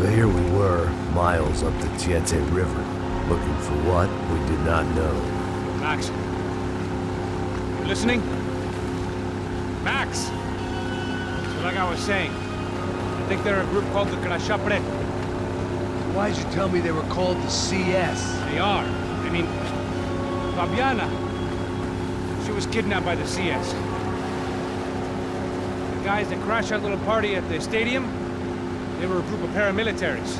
So here we were, miles up the Tiete River, looking for what we did not know. Max. You listening? Max! So like I was saying, I think they're a group called the Crashapre. Why'd you tell me they were called the CS? They are. I mean, Fabiana. She was kidnapped by the CS. The guys that crashed that little party at the stadium, they were a group of paramilitaries.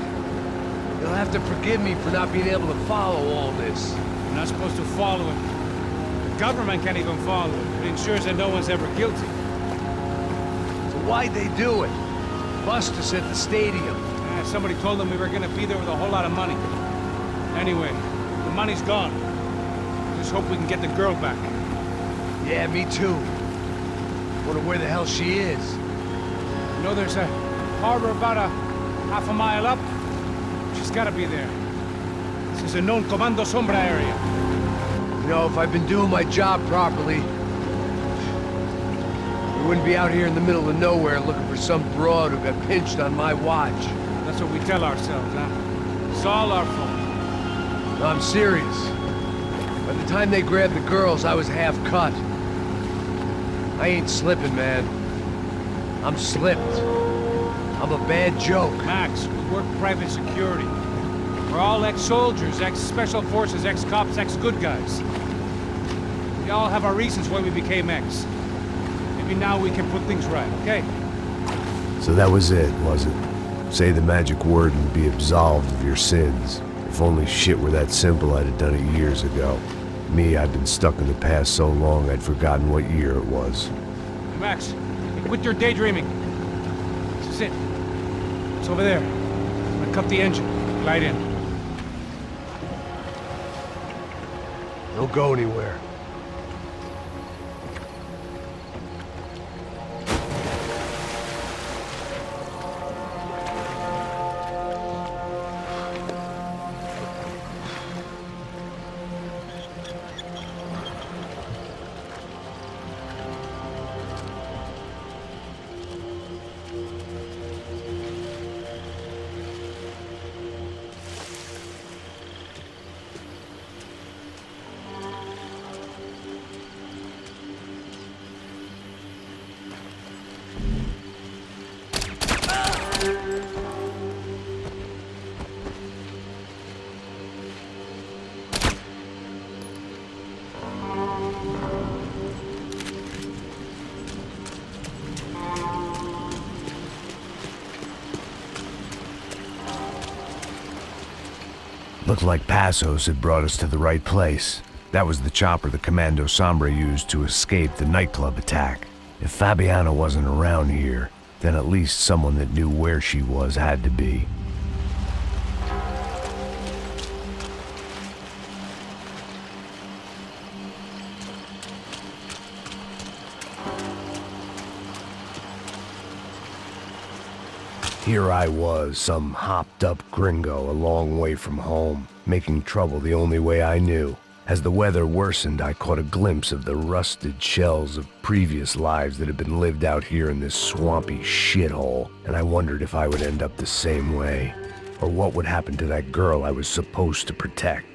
You'll have to forgive me for not being able to follow all this. You're not supposed to follow it. The government can't even follow it. It ensures that no one's ever guilty. So why'd they do it? Bust us at the stadium. Somebody told them we were gonna be there with a whole lot of money. Anyway, the money's gone. Just hope we can get the girl back. Yeah, me too. Wonder where the hell she is. You know there's a harbor about a half a mile up? She's gotta be there. This is a known Comando Sombra area. You know, if I'd been doing my job properly, we wouldn't be out here in the middle of nowhere looking for some broad who got pinched on my watch. That's what we tell ourselves, huh? It's all our fault. No, I'm serious. By the time they grabbed the girls, I was half cut. I ain't slipping, man. I'm slipped. I'm a bad joke. Max, we work private security. We're all ex-soldiers, ex-special forces, ex-cops, ex-good guys. We all have our reasons why we became ex. Maybe now we can put things right, okay? So that was it, was it? Say the magic word and be absolved of your sins. If only shit were that simple, I'd have done it years ago. Me, I've been stuck in the past so long I'd forgotten what year it was. Hey Max, quit your daydreaming. This is it. It's over there. I'm gonna cut the engine. Glide in. Don't go anywhere. Looked like Passos had brought us to the right place. That was the chopper the Comando Sombra used to escape the nightclub attack. If Fabiana wasn't around here, then at least someone that knew where she was had to be. Here I was, some hopped-up gringo a long way from home, making trouble the only way I knew. As the weather worsened, I caught a glimpse of the rusted shells of previous lives that had been lived out here in this swampy shithole, and I wondered if I would end up the same way, or what would happen to that girl I was supposed to protect.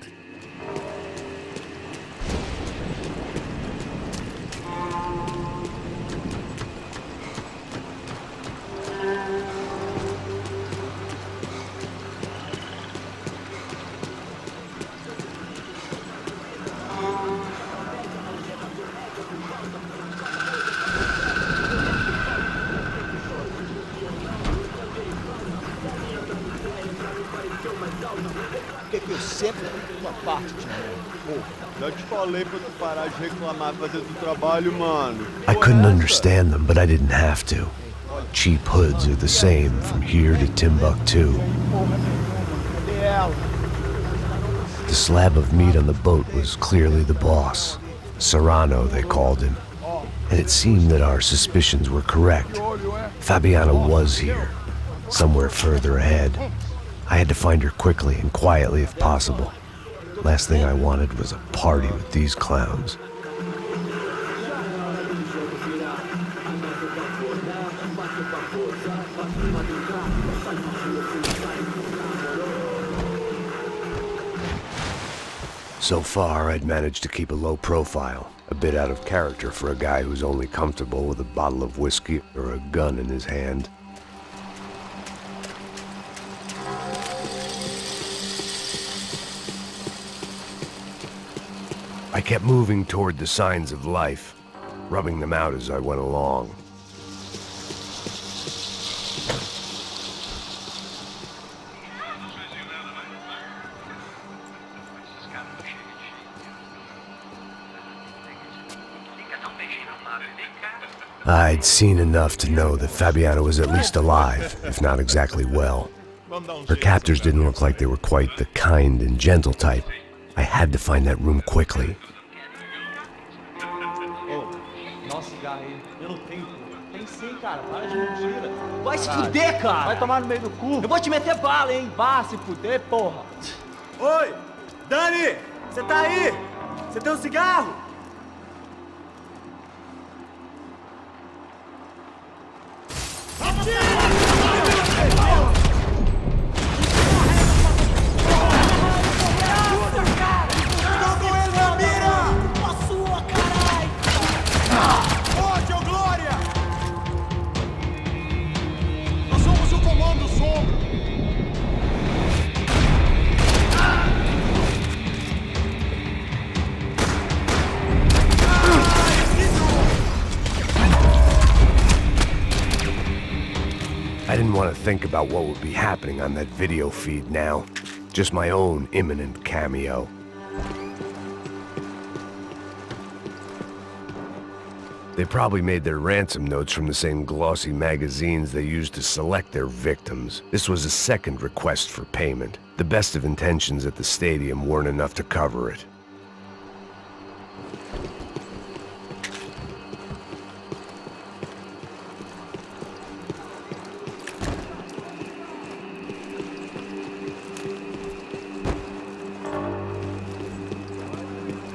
Que eu sempre uma parte de mim. Já te falei pra tu parar de reclamar fazer do trabalho, mano. I couldn't understand them, but I didn't have to. Cheap hoods are the same from here to Timbuktu. The slab of meat on the boat was clearly the boss. Serrano, they called him. And it seemed that our suspicions were correct. Fabiana was here, somewhere further ahead. I had to find her quickly and quietly if possible. Last thing I wanted was a party with these clowns. So far, I'd managed to keep a low profile, a bit out of character for a guy who's only comfortable with a bottle of whiskey or a gun in his hand. I kept moving toward the signs of life, rubbing them out as I went along. I'd seen enough to know that Fabiana was at least alive, if not exactly well. Her captors didn't look like they were quite the kind and gentle type. I had to find that room quickly. Nossa, cigarro aí. Eu não tenho. Tem sim, cara. Para de mentira. Vai se fuder, cara. Vai tomar no meio do cu. Eu vou te meter bala, hein. Vá se fuder, porra. Oi! Dani! Você tá aí? Você tem um cigarro? I didn't want to think about what would be happening on that video feed now. Just my own imminent cameo. They probably made their ransom notes from the same glossy magazines they used to select their victims. This was a second request for payment. The best of intentions at the stadium weren't enough to cover it.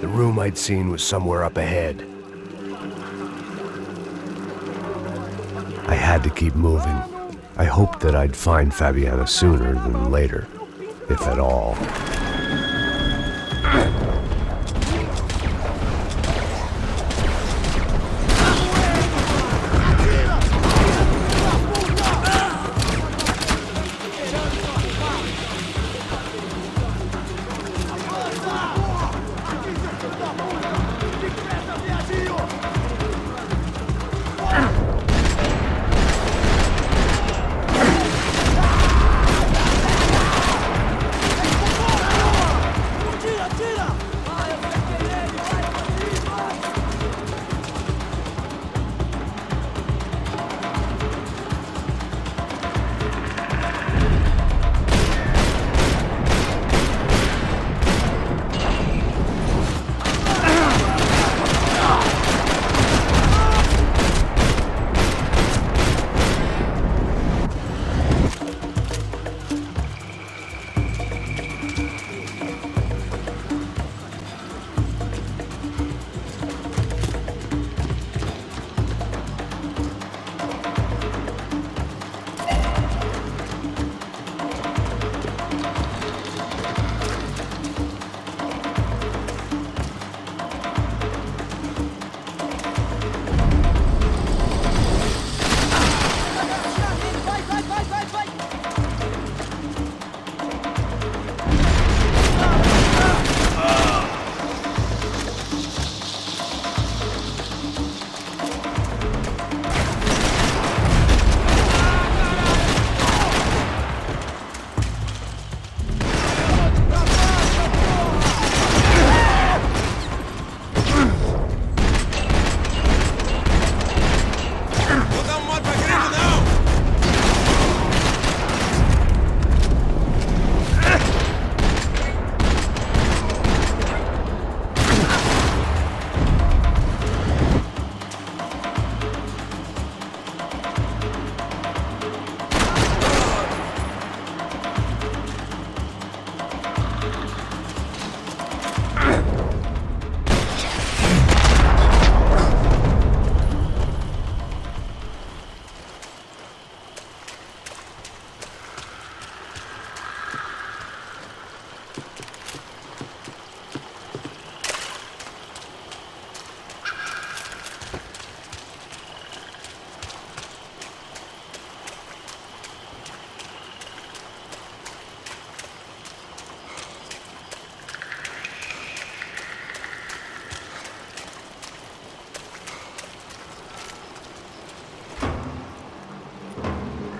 The room I'd seen was somewhere up ahead. I had to keep moving. I hoped that I'd find Fabiana sooner than later, if at all. Tira!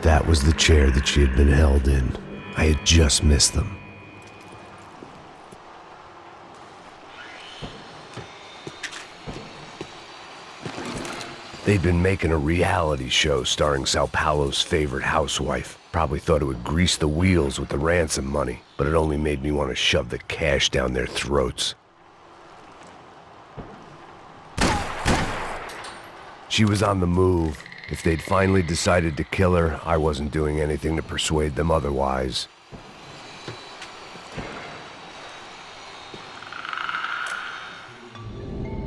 That was the chair that she had been held in. I had just missed them. They'd been making a reality show starring Sao Paulo's favorite housewife. Probably thought it would grease the wheels with the ransom money, but it only made me want to shove the cash down their throats. She was on the move. If they'd finally decided to kill her, I wasn't doing anything to persuade them otherwise.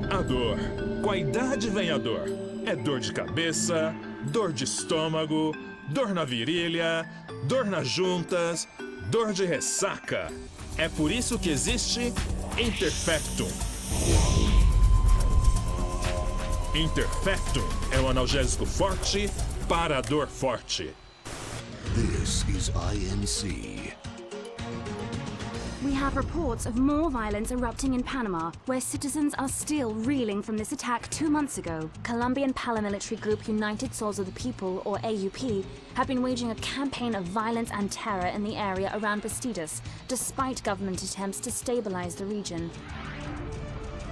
A dor. Com a idade vem a dor. É dor de cabeça, dor de estômago, dor na virilha, dor nas juntas, dor de ressaca. É por isso que existe Interfectum. Interfectum é um analgésico forte para a dor forte. This is INC. We have reports of more violence erupting in Panama, where citizens are still reeling from this attack 2 months ago. Colombian paramilitary group United Souls of the People, or AUP, have been waging a campaign of violence and terror in the area around Bastidas, despite government attempts to stabilize the region.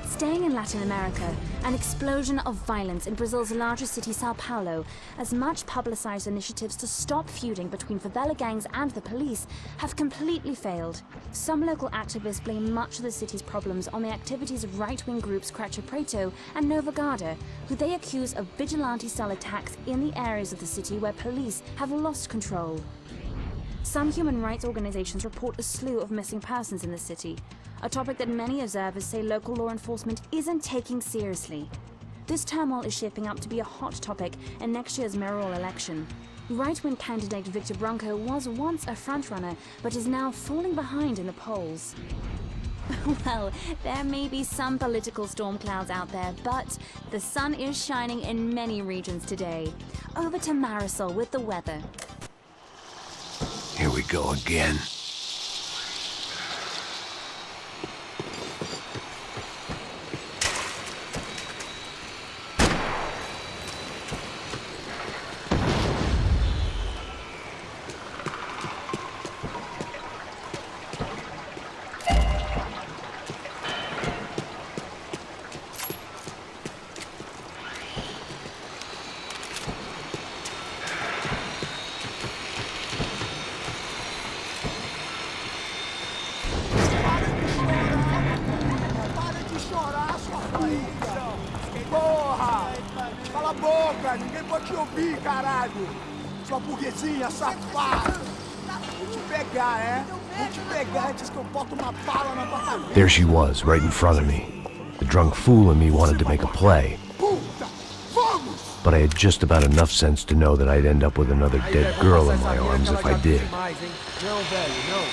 Staying in Latin America, an explosion of violence in Brazil's largest city, Sao Paulo, as much publicized initiatives to stop feuding between favela gangs and the police have completely failed. Some local activists blame much of the city's problems on the activities of right-wing groups Creche Preto and Nova Garda, who they accuse of vigilante-style attacks in the areas of the city where police have lost control. Some human rights organizations report a slew of missing persons in the city, a topic that many observers say local law enforcement isn't taking seriously. This turmoil is shaping up to be a hot topic in next year's mayoral election. Right-wing candidate Victor Branco was once a frontrunner, but is now falling behind in the polls. Well, there may be some political storm clouds out there, but the sun is shining in many regions today. Over to Marisol with the weather. Here we go again. Cala a boca, ninguém pode te ouvir, caralho! Sua burguesinha safada! Vou te pegar, é? Vou te pegar antes que eu boto uma bala na tua cabeça! There she was, right in front of me. The drunk fool in me wanted to make a play. Puta! Vamos! But I had just about enough sense to know that I'd end up with another dead girl in my arms if I did. Não, velho, não.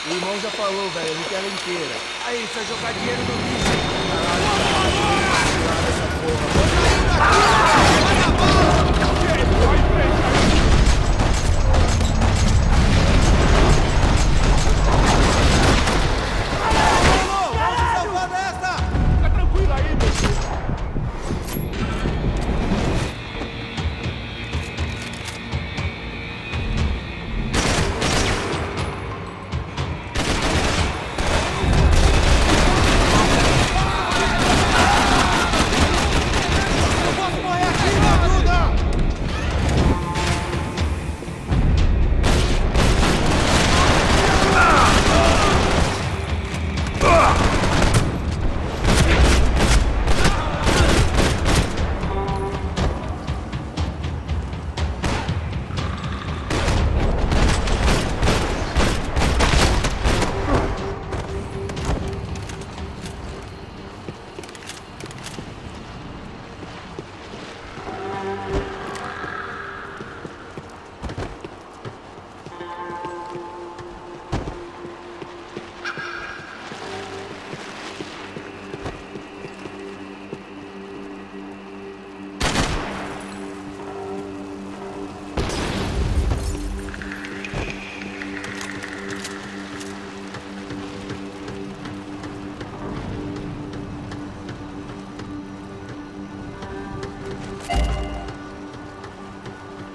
O irmão já falou, velho, eu quero ela inteira. Aí, você vai jogar dinheiro no lixo.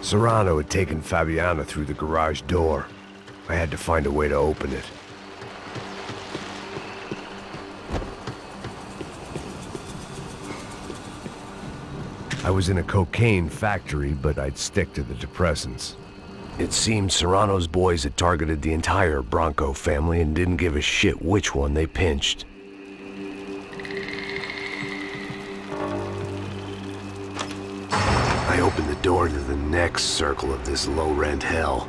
Serrano had taken Fabiana through the garage door. I had to find a way to open it. I was in a cocaine factory, but I'd stick to the depressants. It seemed Serrano's boys had targeted the entire Bronco family and didn't give a shit which one they pinched. I opened the door to the next circle of this low-rent hell.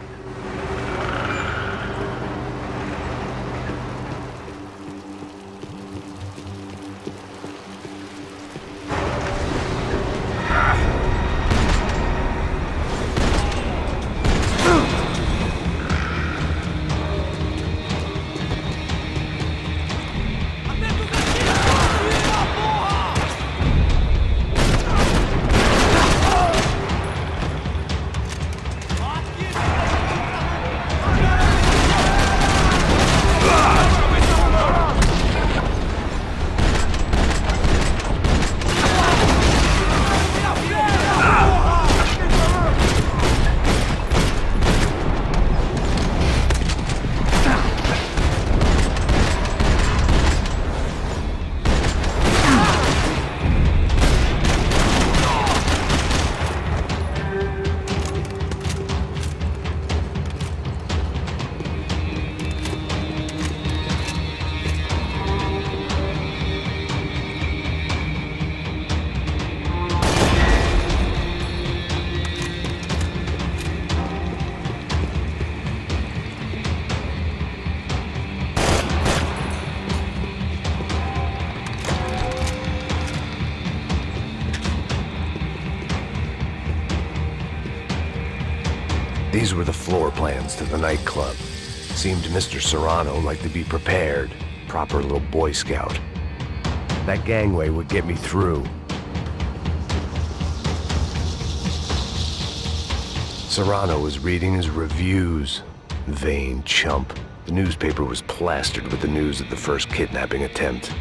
These were the floor plans to the nightclub. Seemed to Mr. Serrano like to be prepared. Proper little Boy Scout. That gangway would get me through. Serrano was reading his reviews. Vain chump. The newspaper was plastered with the news of the first kidnapping attempt.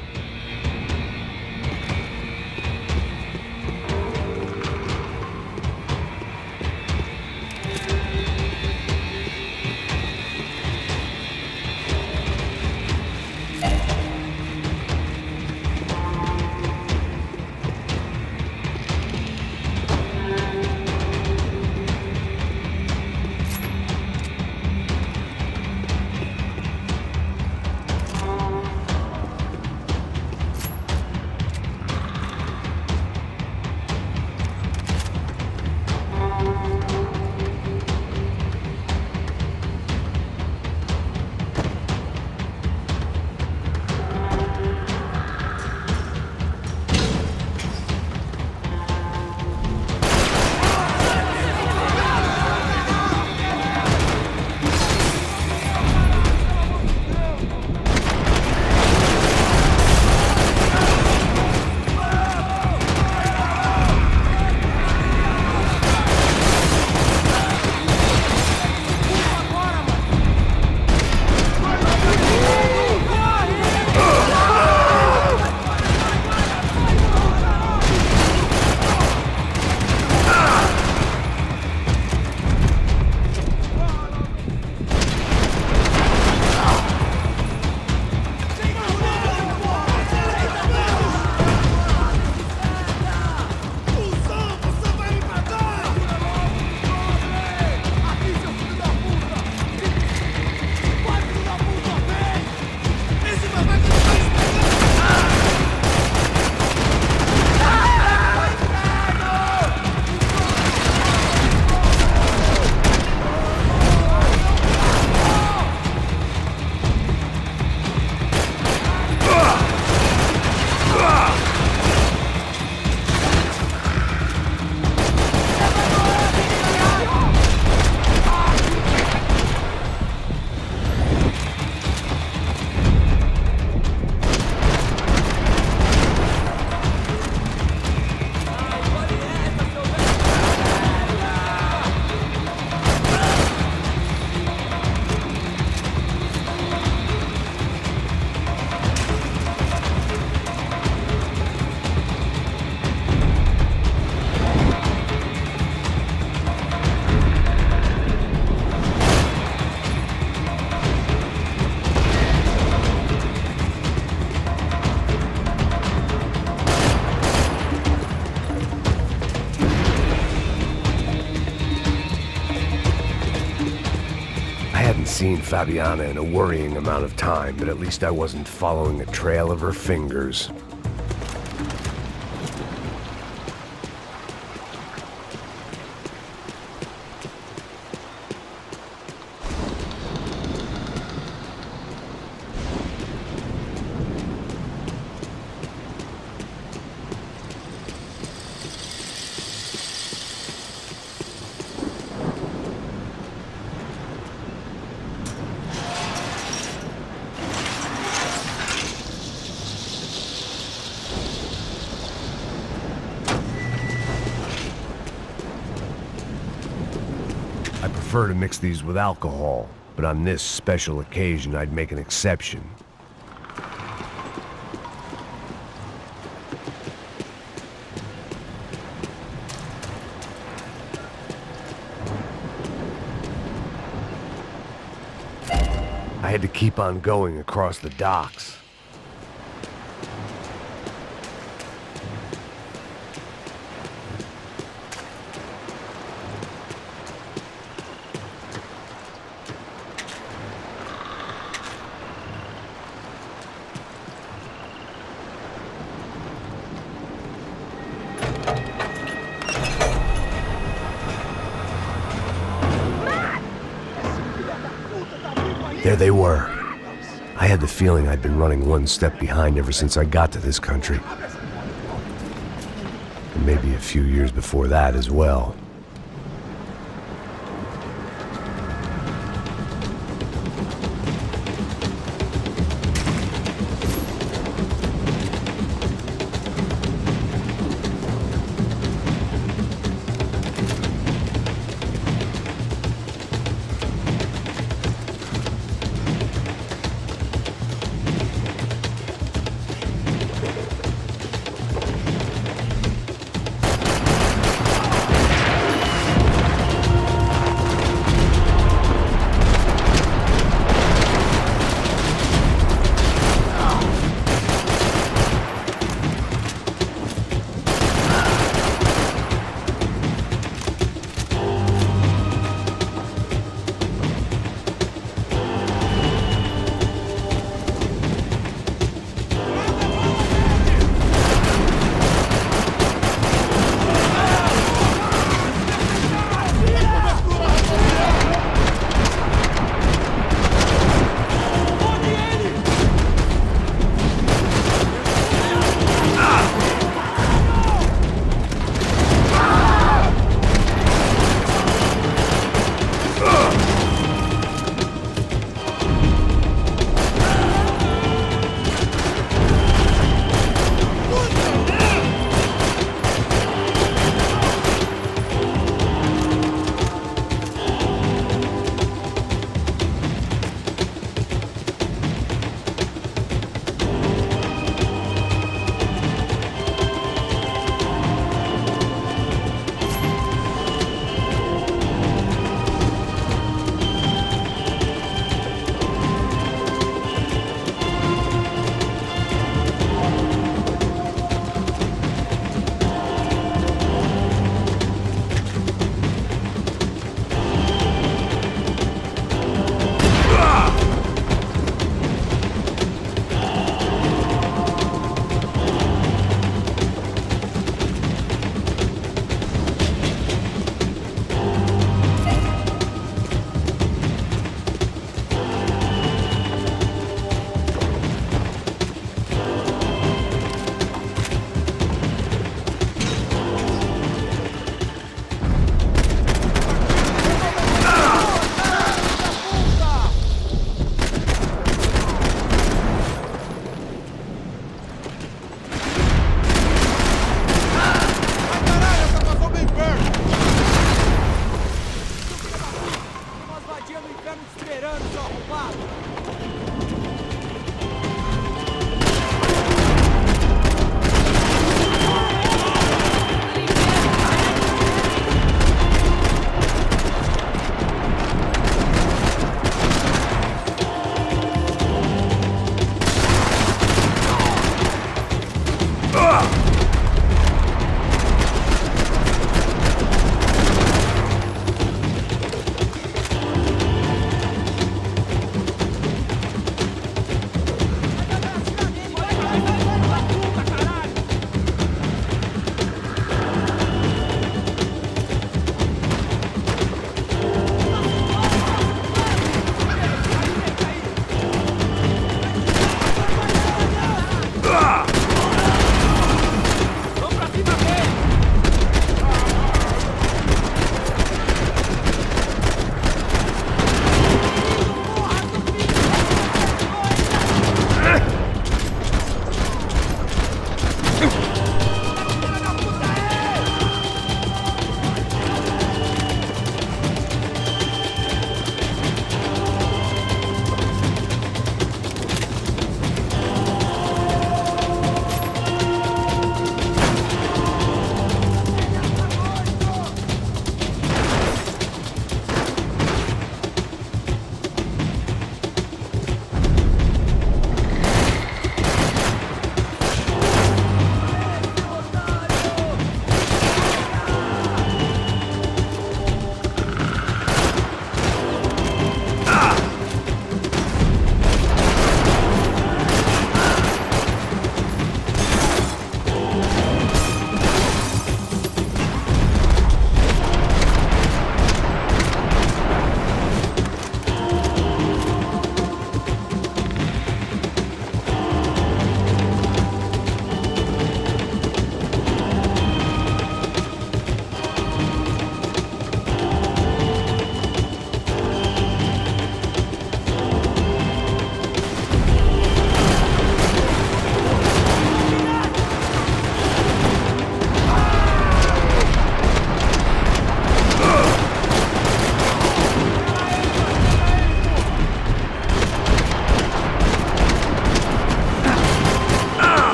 seen Fabiana in a worrying amount of time, but at least I wasn't following a trail of her fingers. I prefer to mix these with alcohol, but on this special occasion I'd make an exception. I had to keep on going across the docks. There they were. I had the feeling I'd been running one step behind ever since I got to this country. And maybe a few years before that as well.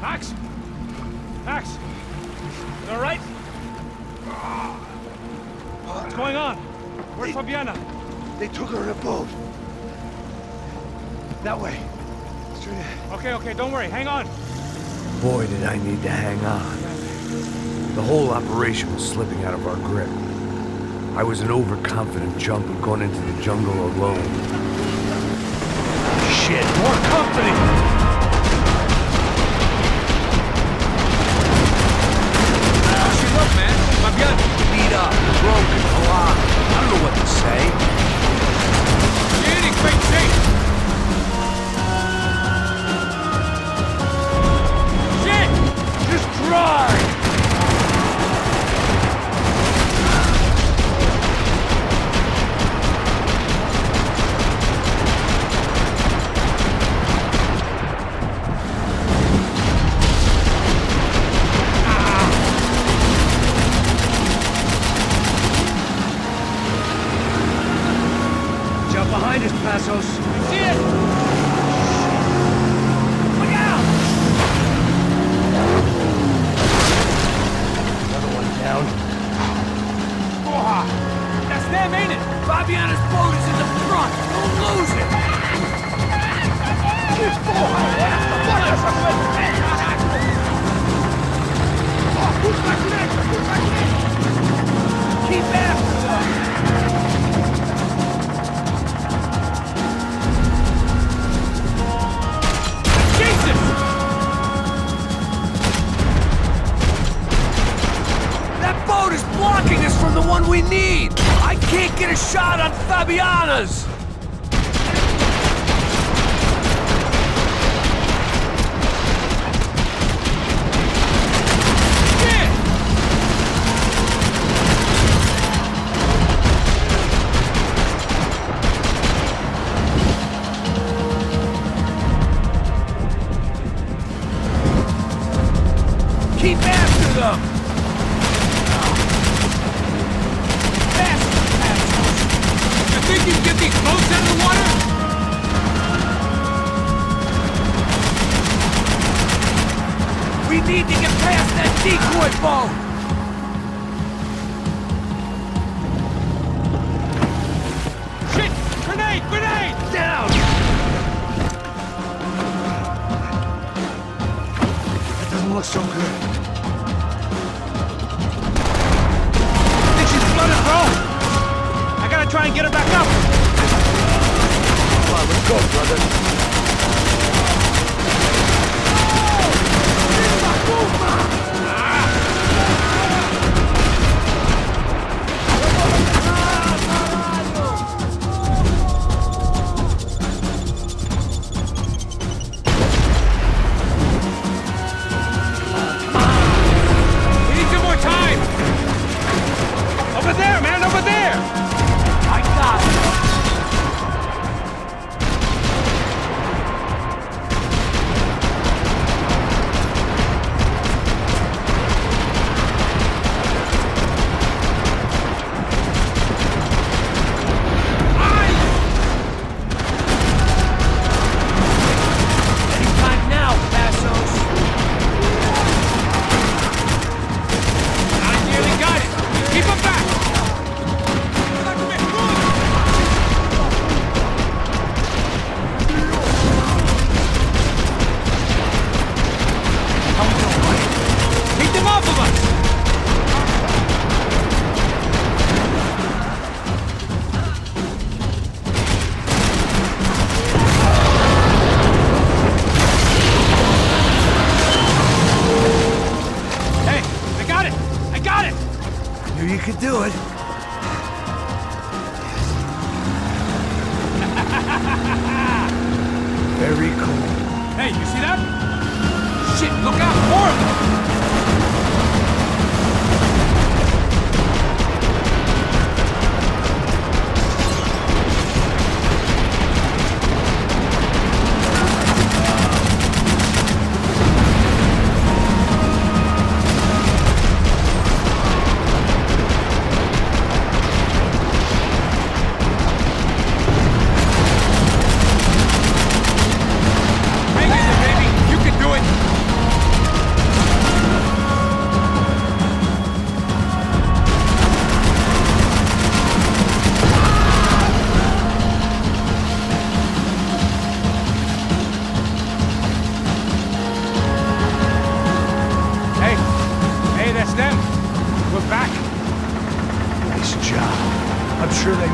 Max? Max? You all right? What's going on? Where's Fabiana? They took her in a boat. That way. Straight ahead. Okay, don't worry. Hang on. Boy, did I need to hang on. The whole operation was slipping out of our grip. I was an overconfident chump who'd gone into the jungle alone. Shit, more company! Look, man. Fabiana. Beat up, broken, alive. I don't know what to say. You're in great shape! Shit! Just drive! Behind us, Passos. See it! Look out! Another one down. Porra! That's them, ain't it? Fabiana's boat is in the front. Don't lose it. Keep after them. Blocking us from the one we need! I can't get a shot on Fabiana's! Keep after them! Think you can get these boats out of the water? We need to get past that decoy boat! Shit! Grenade! Grenade! Down! That doesn't look so good. Think she's flooded, bro? I gotta try and get her back up! Come on, let's go, brother. We need some more time! Over there, man, over there! I got it. Anytime now, Passos. I nearly got it! Keep him back! Take them off of us! Hey, I got it! I got it! Knew you could do it. Very cool. Hey, you see that? Shit, look out! More of them! Hang in there, baby! You can do it!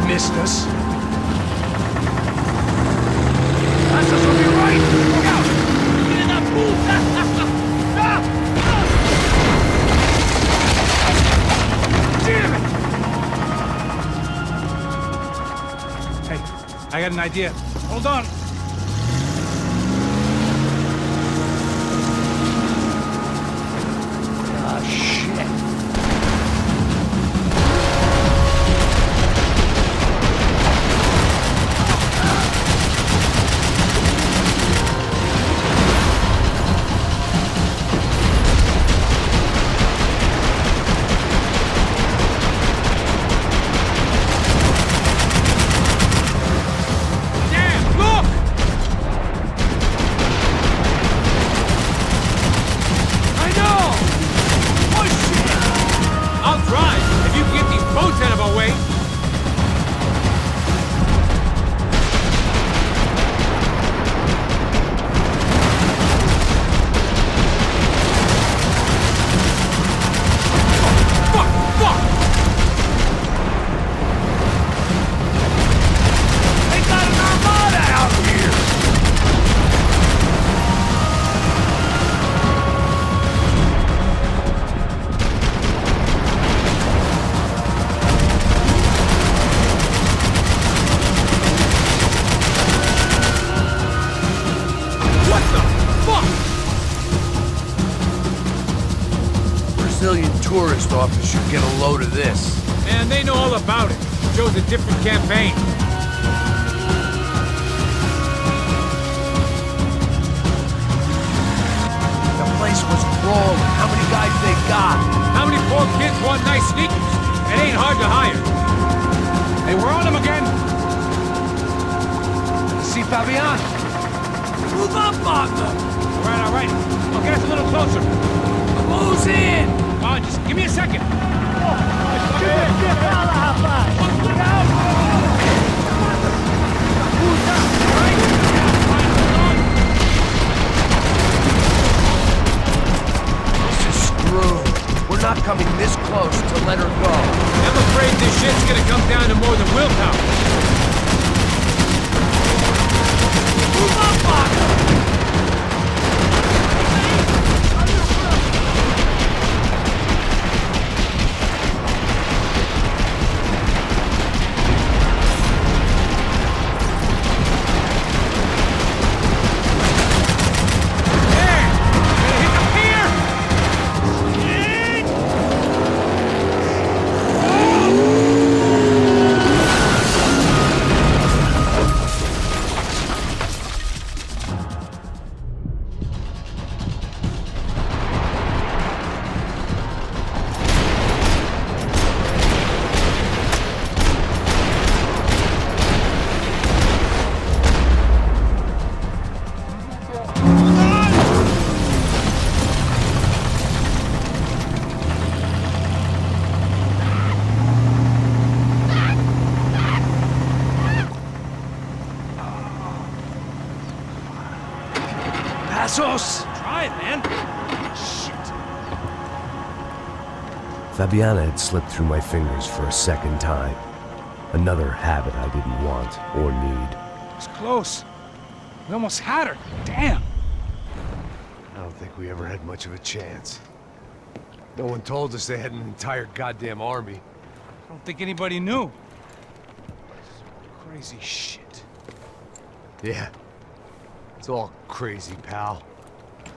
missed us. Passos will be right! Look out! Filha da puta! Damn it! Hey, I got an idea. Hold on. Ah, shit. Tourist office should get a load of this. Man, they know all about it. Joe's a different campaign. The place was crawling. How many guys they got? How many poor kids want nice sneakers? It ain't hard to hire. Hey, we're on them again. See Fabian? Move up, partner! All right. I'll get us a little closer. Close in! Come on, just give me a second. This is screwed. We're not coming this close to let her go. I'm afraid this shit's gonna come down to more than willpower. Move up, partner! Passos! Try it, man. Shit. Fabiana had slipped through my fingers for a second time. Another habit I didn't want or need. It was close. We almost had her. Damn. I don't think we ever had much of a chance. No one told us they had an entire goddamn army. I don't think anybody knew. Crazy shit. Yeah. It's all crazy, pal.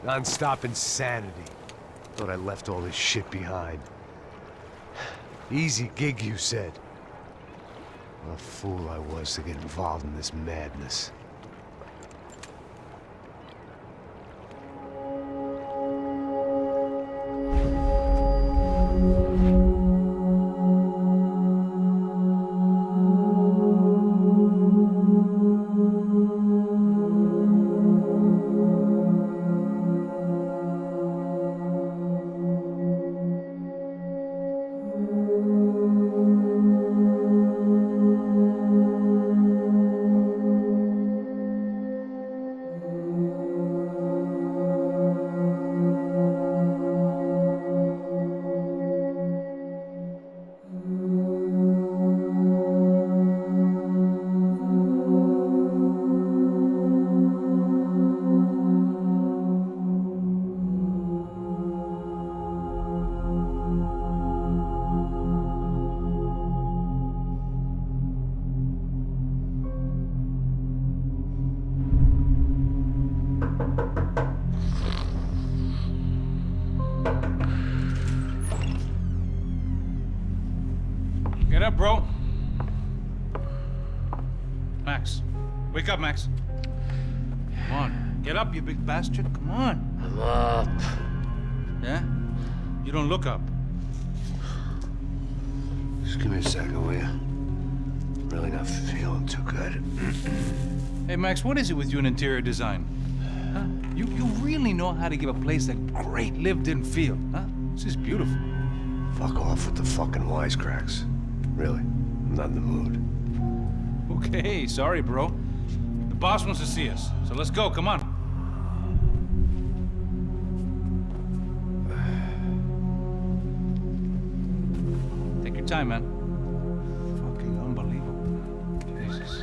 Non-stop insanity. Thought I left all this shit behind. Easy gig, you said. What a fool I was to get involved in this madness. up, bro. Max. Wake up, Max. Come on. Get up, you big bastard. Come on. I'm up. Yeah? You don't look up. Just give me a second, will you? Really not feeling too good. Hey, Max, what is it with you in interior design? Huh? You really know how to give a place a great lived-in feel, huh? This is beautiful. Fuck off with the fucking wisecracks. Really, I'm not in the mood. Okay, sorry, bro. The boss wants to see us, so let's go, come on. Take your time, man. Fucking unbelievable. Jesus.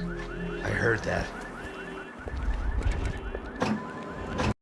I heard that.